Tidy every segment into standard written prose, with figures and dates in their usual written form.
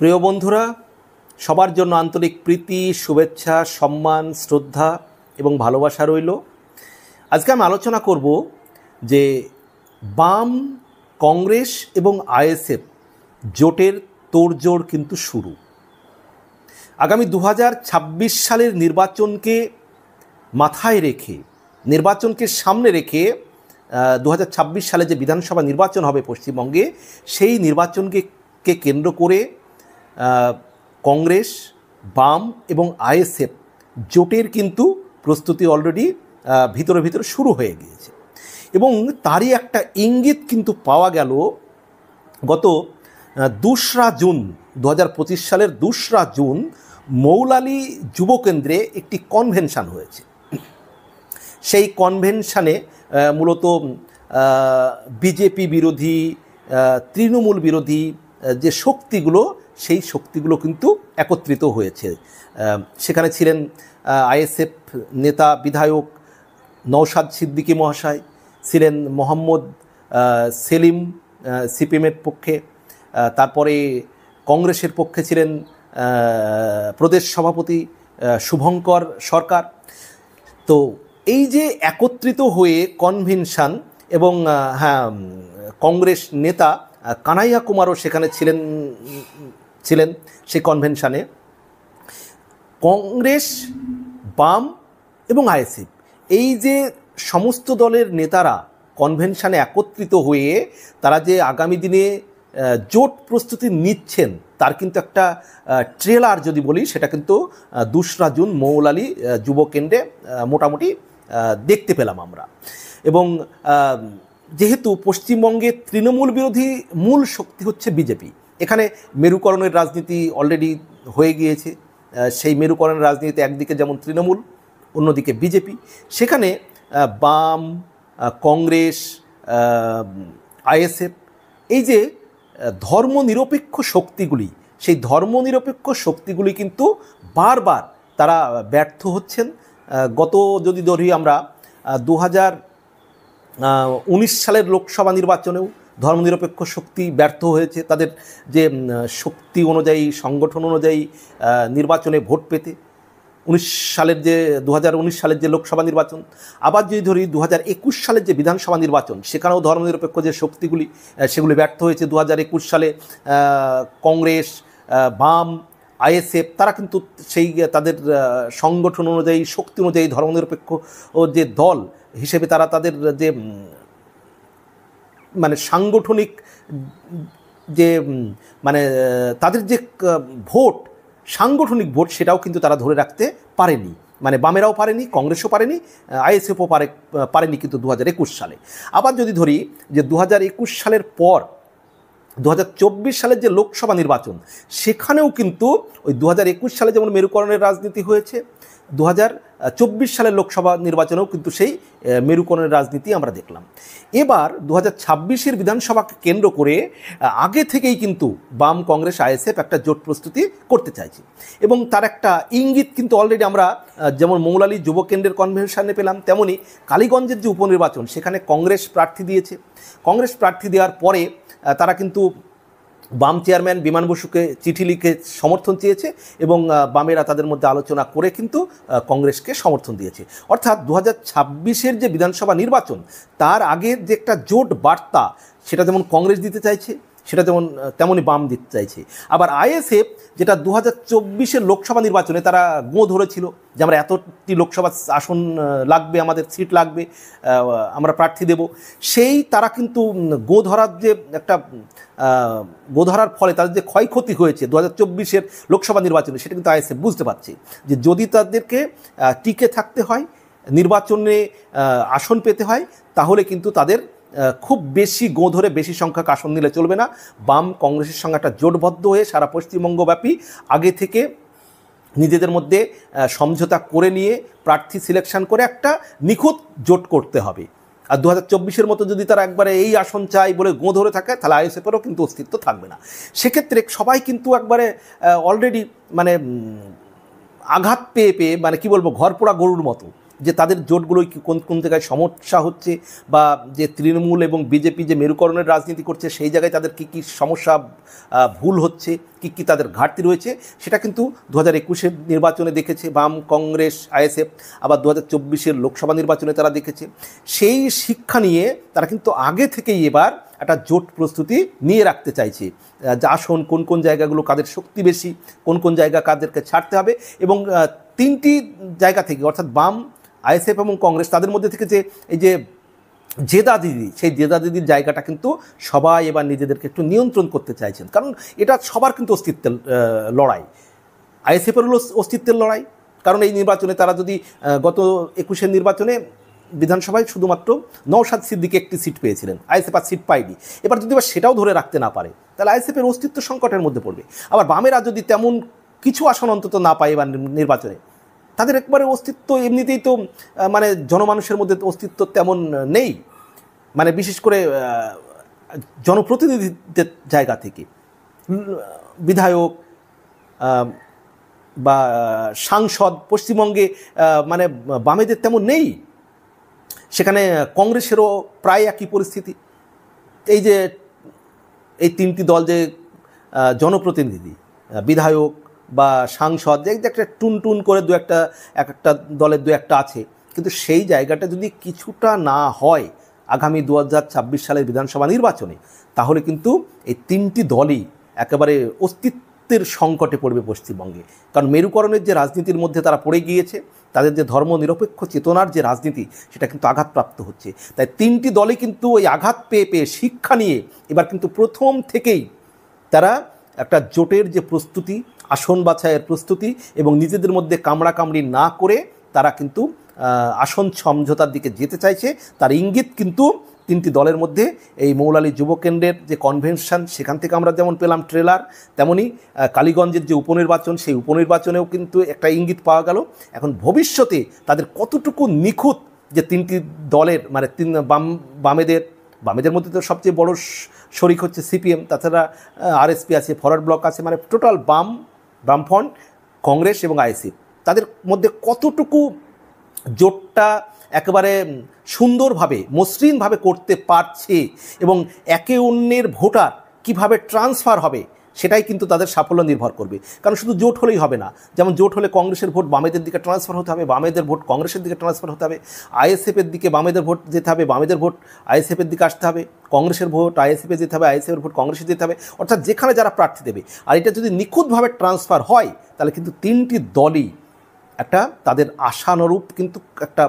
প্রিয় বন্ধুরা, সবার জন্য আন্তরিক প্রীতি, শুভেচ্ছা, সম্মান, শ্রদ্ধা এবং ভালোবাসা রইল। আজকে আমি আলোচনা করব যে বাম, কংগ্রেস এবং আইএসএফ জোটের তোড়জোড় কিন্তু শুরু। আগামী 2026 সালের নির্বাচনকে মাথায় রেখে, নির্বাচনকে সামনে রেখে 2026 সালে যে বিধানসভা নির্বাচন হবে পশ্চিমবঙ্গে, সেই নির্বাচনকে কেন্দ্র করে কংগ্রেস, বাম এবং আইএসএফ জোটের কিন্তু প্রস্তুতি অলরেডি ভিতরে শুরু হয়ে গিয়েছে এবং তারই একটা ইঙ্গিত কিন্তু পাওয়া গেল গত 2রা জুন 2025 সালের 2রা জুন মৌলালী যুবকেন্দ্রে একটি কনভেনশন হয়েছে। সেই কনভেনশনে মূলত বিজেপি বিরোধী, তৃণমূল বিরোধী যে শক্তিগুলো, সেই শক্তিগুলো কিন্তু একত্রিত হয়েছে। সেখানে ছিলেন আইএসএফ নেতা বিধায়ক নওশাদ সিদ্দিকী মহাশয়, ছিলেন মোহাম্মদ সেলিম সিপিএমের পক্ষে, তারপরে কংগ্রেসের পক্ষে ছিলেন প্রদেশ সভাপতি শুভঙ্কর সরকার। তো এই যে একত্রিত হয়ে কনভেনশন, এবং কংগ্রেস নেতা কানাইয়া কুমারও সেখানে ছিলেন সেই কনভেনশনে। কংগ্রেস, বাম এবং আইএসএফ এই যে সমস্ত দলের নেতারা কনভেনশনে একত্রিত হয়ে তারা যে আগামী দিনে জোট প্রস্তুতি নিচ্ছেন, তার কিন্তু একটা ট্রেলার যদি বলি, সেটা কিন্তু 2রা জুন মৌলালী যুবকেন্দ্রে মোটামুটি দেখতে পেলাম আমরা। এবং যেহেতু পশ্চিমবঙ্গে তৃণমূল বিরোধী মূল শক্তি হচ্ছে বিজেপি, এখানে মেরুকরণের রাজনীতি অলরেডি হয়ে গিয়েছে। সেই মেরুকরণের রাজনীতিতে একদিকে যেমন তৃণমূল, অন্যদিকে বিজেপি। সেখানে বাম, কংগ্রেস, আইএসএফ এই যে ধর্মনিরপেক্ষ শক্তিগুলি, সেই ধর্মনিরপেক্ষ শক্তিগুলি কিন্তু বারবার তারা ব্যর্থ হচ্ছেন। গত যদি ধরি আমরা 2019 সালের লোকসভা নির্বাচনেও ধর্মনিরপেক্ষ শক্তি ব্যর্থ হয়েছে তাদের যে শক্তি অনুযায়ী, সংগঠন অনুযায়ী নির্বাচনে ভোট পেতে। 2019 সালের যে লোকসভা নির্বাচন, আবার যদি ধরি 2021 সালের যে বিধানসভা নির্বাচন, সেখানেও ধর্মনিরপেক্ষ যে শক্তিগুলি সেগুলি ব্যর্থ হয়েছে। 2021 সালে কংগ্রেস, বাম, আইএসএফ তারা কিন্তু সেই তাদের সংগঠন অনুযায়ী, শক্তি অনুযায়ী ধর্মনিরপেক্ষ যে দল হিসেবে তারা তাদের যে সাংগঠনিক যে তাদের যে ভোট, সাংগঠনিক ভোট, সেটাও কিন্তু তারা ধরে রাখতে পারেনি। বামেরাও পারেনি, কংগ্রেসও পারেনি, আইএসএফও পারেনি কিন্তু 2021 সালে। আবার যদি ধরি যে 2021 সালের পর 2024 সালের যে লোকসভা নির্বাচন, সেখানেও কিন্তু ওই 2021 সালে যেমন মেরুকরণের রাজনীতি হয়েছে, 2024 সালের লোকসভা নির্বাচনেও কিন্তু সেই মেরুকরণের রাজনীতি আমরা দেখলাম। এবার 2026-এর বিধানসভাকে কেন্দ্র করে আগে থেকেই কিন্তু বাম, কংগ্রেস, আইএসএফ একটা জোট প্রস্তুতি করতে চাইছে এবং তার একটা ইঙ্গিত কিন্তু অলরেডি আমরা যেমন মৌলালী যুবকেন্দ্রের কনভেনশনে পেলাম, তেমনি কালীগঞ্জের যে উপনির্বাচন, সেখানে কংগ্রেস প্রার্থী দিয়েছে। কংগ্রেস প্রার্থী দেওয়ার পরে তারা কিন্তু বাম চেয়ারম্যান বিমান বসুকে চিঠি লিখে সমর্থন চেয়েছে এবং বামেরা তাদের মধ্যে আলোচনা করে কিন্তু কংগ্রেসকে সমর্থন দিয়েছে। অর্থাৎ 2026-এর যে বিধানসভা নির্বাচন, তার আগের যে একটা জোট বার্তা, সেটা যেমন কংগ্রেস দিতে চাইছে, সেটা তেমনই বাম দিতে চাইছে। আবার আইএসএফ যেটা 2024-এর লোকসভা নির্বাচনে তারা গোঁ ধরেছিল যে আমরা এতটি লোকসভা আসন লাগবে, আমাদের সিট লাগবে, আমরা প্রার্থী দেব, সেই তারা কিন্তু গোঁ ধরার যে একটা গোঁ ধরার ফলে তাদের যে ক্ষয়ক্ষতি হয়েছে 2024-এর লোকসভা নির্বাচনে, সেটা কিন্তু আইএসএফ বুঝতে পারছে যে যদি তাদেরকে টিকে থাকতে হয়, নির্বাচনে আসন পেতে হয়, তাহলে কিন্তু তাদের খুব বেশি গোঁ ধরে বেশি সংখ্যক আসন নিলে চলবে না। বাম, কংগ্রেসের সঙ্গে একটা জোটবদ্ধ হয়ে সারা পশ্চিমবঙ্গব্যাপী আগে থেকে নিজেদের মধ্যে সমঝোতা করে নিয়ে প্রার্থী সিলেকশন করে একটা নিখুঁত জোট করতে হবে। আর 2024-এর মতো যদি তারা একবারে এই আসন চাই বলে গোঁ ধরে থাকে, তাহলে আইএসএফেরও কিন্তু অস্তিত্ব থাকবে না। সেক্ষেত্রে সবাই কিন্তু একবারে অলরেডি আঘাত পেয়ে কি বলবো, ঘর পোড়া গরুর মতো যে তাদের জোটগুলো কোন কোন জায়গায় সমস্যা হচ্ছে, বা যে তৃণমূল এবং বিজেপি যে মেরুকরণের রাজনীতি করছে সেই জায়গায় তাদের কী কী সমস্যা ভুল হচ্ছে, কী কী তাদের ঘাটতি রয়েছে, সেটা কিন্তু 2021-এর নির্বাচনে দেখেছে বাম, কংগ্রেস, আইএসএফ, আবার 2024-এর লোকসভা নির্বাচনে তারা দেখেছে। সেই শিক্ষা নিয়ে তারা কিন্তু আগে থেকেই এবার একটা জোট প্রস্তুতি নিয়ে রাখতে চাইছে, যে আসন কোন কোন জায়গাগুলো কাদের শক্তি বেশি, কোন কোন জায়গা কাদেরকে ছাড়তে হবে, এবং তিনটি জায়গা থেকে অর্থাৎ বাম, আইএসএফ এবং কংগ্রেস তাদের মধ্যে থেকে যে এই যে জেদা দিদি, সেই জেদা দিদির জায়গাটা কিন্তু সবাই এবার নিজেদেরকে একটু নিয়ন্ত্রণ করতে চাইছেন, কারণ এটা সবার কিন্তু অস্তিত্বের লড়াই। আইএসএফের হলো অস্তিত্বের লড়াই, কারণ এই নির্বাচনে তারা যদি গত 21-এর নির্বাচনে বিধানসভায় শুধুমাত্র নওশাদ সিদ্দিকী একটি সিট পেয়েছিলেন, আইএসএফ আর সিট পায়নি। এবার যদি এবার সেটাও ধরে রাখতে না পারে তাহলে আইএসএফের অস্তিত্ব সংকটের মধ্যে পড়বে। আবার বামেরা যদি তেমন কিছু আসন অন্তত না পায় এবার নির্বাচনে, তাদের একবারে অস্তিত্ব এমনিতেই তো মানে জনমানুষের মধ্যে অস্তিত্ব তেমন নেই, মানে বিশেষ করে জনপ্রতিনিধিত্বের জায়গা থেকে বিধায়ক বা সাংসদ পশ্চিমবঙ্গে মানে বামেদের তেমন নেই। সেখানে কংগ্রেসেরও প্রায় একই পরিস্থিতি। এই যে এই তিনটি দল যে জনপ্রতিনিধি, বিধায়ক বা সাংসদ, যে একটা টুন করে একটা দলের দু একটা আছে, কিন্তু সেই জায়গাটা যদি কিছুটা না হয় আগামী 2026 সালের বিধানসভা নির্বাচনে, তাহলে কিন্তু এই তিনটি দলই একেবারে অস্তিত্বের সংকটে পড়বে পশ্চিমবঙ্গে। কারণ মেরুকরণের যে রাজনীতির মধ্যে তারা পড়ে গিয়েছে, তাদের যে ধর্মনিরপেক্ষ চেতনার যে রাজনীতি, সেটা কিন্তু আঘাতপ্রাপ্ত হচ্ছে। তাই তিনটি দলই কিন্তু ওই আঘাত পেয়ে শিক্ষা নিয়ে এবার কিন্তু প্রথম থেকেই তারা একটা জোটের যে প্রস্তুতি, আসন বাছাইয়ের প্রস্তুতি, এবং নিজেদের মধ্যে কামড়াকামড়ি না করে তারা কিন্তু আসন সমঝোতার দিকে যেতে চাইছে। তার ইঙ্গিত কিন্তু তিনটি দলের মধ্যে এই মৌলালী যুব কেন্দ্রের যে কনভেনশন, সেখান থেকে আমরা যেমন পেলাম ট্রেলার, তেমনই কালীগঞ্জের যে উপনির্বাচন, সেই উপনির্বাচনেও কিন্তু একটা ইঙ্গিত পাওয়া গেল। এখন ভবিষ্যতে তাদের কতটুকু নিখুঁত যে তিনটি দলের, মানে বামেদের মধ্যে তো সবচেয়ে বড় শরিক হচ্ছে সিপিএম, তাছাড়া আরএসপি আছে, ফরওয়ার্ড ব্লক আছে, মানে টোটাল বামফ্রন্ট, কংগ্রেস এবং আইএসএফ, তাদের মধ্যে কতটুকু জোটটা একেবারে সুন্দরভাবে মসৃণভাবে করতে পারছে, এবং একে অন্যের ভোটার কিভাবে ট্রান্সফার হবে, সেটাই কিন্তু তাদের সাফল্য নির্ভর করবে। কারণ শুধু জোট হলেই হবে না, যেমন জোট হলে কংগ্রেসের ভোট বামেদের দিকে ট্রান্সফার হতে হবে, বামেদের ভোট কংগ্রেসের দিকে ট্রান্সফার হতে হবে, আইএসএফের দিকে বামেদের ভোট যেতে হবে, বামেদের ভোট আইএসএফের দিকে আসতে হবে, কংগ্রেসের ভোট আইএসএফে যেতে হবে, আইএসএফের ভোট কংগ্রেসে যেতে হবে, অর্থাৎ যেখানে যারা প্রার্থী দেবে। আর এটা যদি নিখুঁতভাবে ট্রান্সফার হয়, তাহলে কিন্তু তিনটি দলই একটা তাদের আশানুরূপ কিন্তু একটা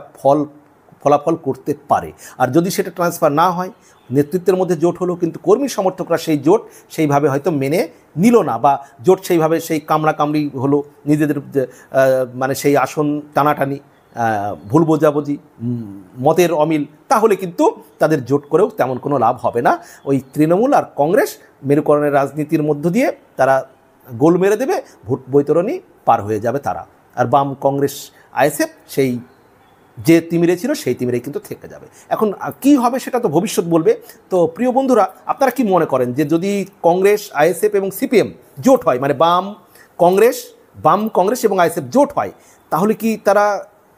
ফলাফল করতে পারে। আর যদি সেটা ট্রান্সফার না হয়, নেতৃত্বের মধ্যে জোট হলো কিন্তু কর্মী সমর্থকরা সেই জোট সেইভাবে হয়তো মেনে নিল না, বা জোট সেইভাবে সেই কামড়াকামড়ি হলো, নিজেদের মানে সেই আসন টানাটানি, ভুল বোঝাবুঝি, মতের অমিল, তাহলে কিন্তু তাদের জোট করেও তেমন কোনো লাভ হবে না। ওই তৃণমূল আর কংগ্রেস মেরুকরণের রাজনীতির মধ্য দিয়ে তারা গোল মেরে দেবে, ভোট বৈতরণী পার হয়ে যাবে তারা। আর বাম, কংগ্রেস, আইএসএফ সেই যে তিমিরে ছিল সেই তিমিরে কিন্তু থেকে যাবে। এখন কি হবে সেটা তো ভবিষ্যৎ বলবে। তো প্রিয় বন্ধুরা, আপনারা কি মনে করেন যে যদি কংগ্রেস, আইএসএফ এবং সিপিএম জোট হয়, মানে বাম, কংগ্রেস এবং আইএসএফ জোট হয়, তাহলে কি তারা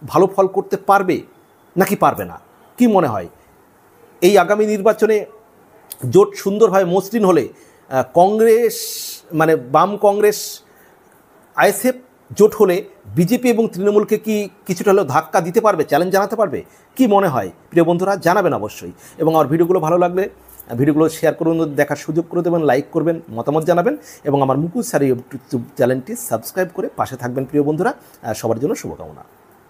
ভালো ফল করতে পারবে নাকি পারবে না? কি মনে হয় এই আগামী নির্বাচনে জোট সুন্দরভাবে মসৃণ হলে কংগ্রেস, মানে বাম, কংগ্রেস, আইএসএফ জোট হলে বিজেপি এবং তৃণমূলকে কি কিছুটা হলেও ধাক্কা দিতে পারবে, চ্যালেঞ্জ জানাতে পারবে? কি মনে হয় প্রিয় বন্ধুরা, জানাবেন অবশ্যই। এবং আমার ভিডিওগুলো ভালো লাগলে ভিডিওগুলো শেয়ার করুন, দেখার সুযোগ করে দেবেন, লাইক করবেন, মতামত জানাবেন, এবং আমার মুকুল স্যার ইউটিউব চ্যানেলটি সাবস্ক্রাইব করে পাশে থাকবেন প্রিয় বন্ধুরা। সবার জন্য শুভকামনা।